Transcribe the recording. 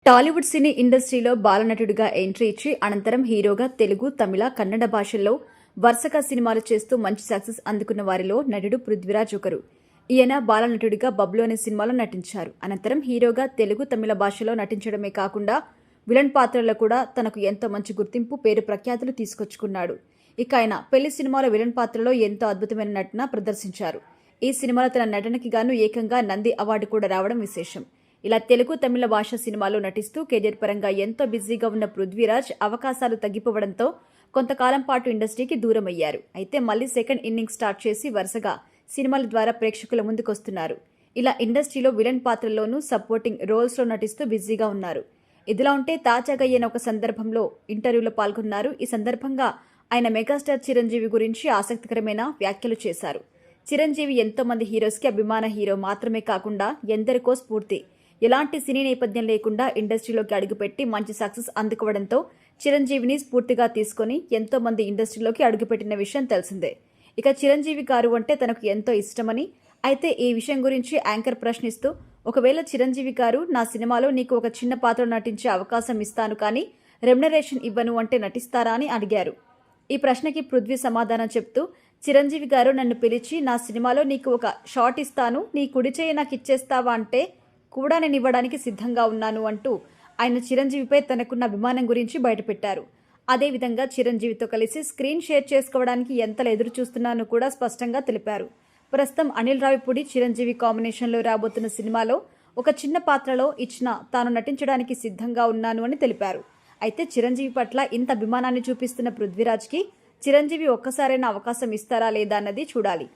టాలీవుడ్ సినీ ఇండస్ట్రీలో బాలనటుడిగా ఎంట్రీ ఇచ్చి అనంతరం హీరోగా తెలుగు, తమిళ, కన్నడ భాషల్లో వరుసగా సినిమాలు చేస్తూ మంచి సక్సెస్ అందుకున్న వారిలో నటుడు పృథ్వీరాజ్ ఒకరు. ఈయన బాలనటుడిగా బబ్లు అనే సినిమాలో నటించారు. అనంతరం హీరోగా తెలుగు, తమిళ భాషలో నటించడమే కాకుండా విలన్ పాత్రలో కూడా తనకు ఎంతో మంచి గుర్తింపు, పేరు ప్రఖ్యాతులు తీసుకొచ్చుకున్నాడు. ఇక ఆయన పెళ్లి సినిమాలో విలన్ పాత్రలో ఎంతో అద్భుతమైన నటన ప్రదర్శించారు. ఈ సినిమాలో తన నటనకి గాను ఏకంగా నంది అవార్డు కూడా రావడం విశేషం. ఇలా తెలుగు, తమిళ భాష సినిమాలో నటిస్తూ కెరీర్ పరంగా ఎంతో బిజీగా ఉన్న పృథ్వీరాజ్ అవకాశాలు తగ్గిపోవడంతో కొంతకాలం పాటు ఇండస్ట్రీకి దూరమయ్యారు. అయితే మళ్లీ సెకండ్ ఇన్నింగ్స్ స్టార్ట్ చేసి వరుసగా సినిమాల ద్వారా ప్రేక్షకుల ముందుకొస్తున్నారు. ఇలా ఇండస్ట్రీలో విలన్ పాత్రల్లోనూ సపోర్టింగ్ రోల్స్లో నటిస్తూ బిజీగా ఉన్నారు. ఇదిలా ఉంటే తాజాగా ఈయన ఒక సందర్భంలో ఇంటర్వ్యూలో పాల్గొన్నారు. ఈ సందర్భంగా ఆయన మెగాస్టార్ చిరంజీవి గురించి ఆసక్తికరమైన వ్యాఖ్యలు చేశారు. చిరంజీవి ఎంతో మంది హీరోస్కి అభిమాన హీరో మాత్రమే కాకుండా ఎందరికో స్ఫూర్తి. ఎలాంటి సినీ నేపథ్యం లేకుండా ఇండస్ట్రీలోకి అడుగుపెట్టి మంచి సక్సెస్ అందుకోవడంతో చిరంజీవిని స్ఫూర్తిగా తీసుకుని ఎంతో మంది ఇండస్ట్రీలోకి అడుగుపెట్టిన విషయం తెలిసిందే. ఇక చిరంజీవి గారు అంటే తనకు ఎంతో ఇష్టమని, అయితే ఈ విషయం గురించి యాంకర్ ప్రశ్నిస్తూ, ఒకవేళ చిరంజీవి గారు నా సినిమాలో నీకు ఒక చిన్న పాత్ర నటించే అవకాశం ఇస్తాను కానీ రెమ్యునరేషన్ ఇవ్వను అంటే నటిస్తారా అని అడిగారు. ఈ ప్రశ్నకి పృథ్వీ సమాధానం చెప్తూ, చిరంజీవి గారు నన్ను పిలిచి నా సినిమాలో నీకు ఒక షాట్ ఇస్తాను, నీ కుడి చేయి నాకు ఇచ్చేస్తావా అంటే కూడా నేను ఇవ్వడానికి సిద్ధంగా ఉన్నాను అంటూ ఆయన చిరంజీవిపై తనకున్న అభిమానం గురించి బయటపెట్టారు. అదేవిధంగా చిరంజీవితో కలిసి స్క్రీన్ షేర్ చేసుకోవడానికి ఎంతలా ఎదురు చూస్తున్నానో కూడా స్పష్టంగా తెలిపారు. ప్రస్తుతం అనిల్ రావిపూడి చిరంజీవి కాంబినేషన్లో రాబోతున్న సినిమాలో ఒక చిన్న పాత్రలో ఇచ్చిన తాను నటించడానికి సిద్ధంగా ఉన్నాను అని తెలిపారు. అయితే చిరంజీవి పట్ల ఇంత అభిమానాన్ని చూపిస్తున్న పృథ్వీరాజ్కి చిరంజీవి ఒక్కసారైనా అవకాశం ఇస్తారా లేదా అన్నది చూడాలి.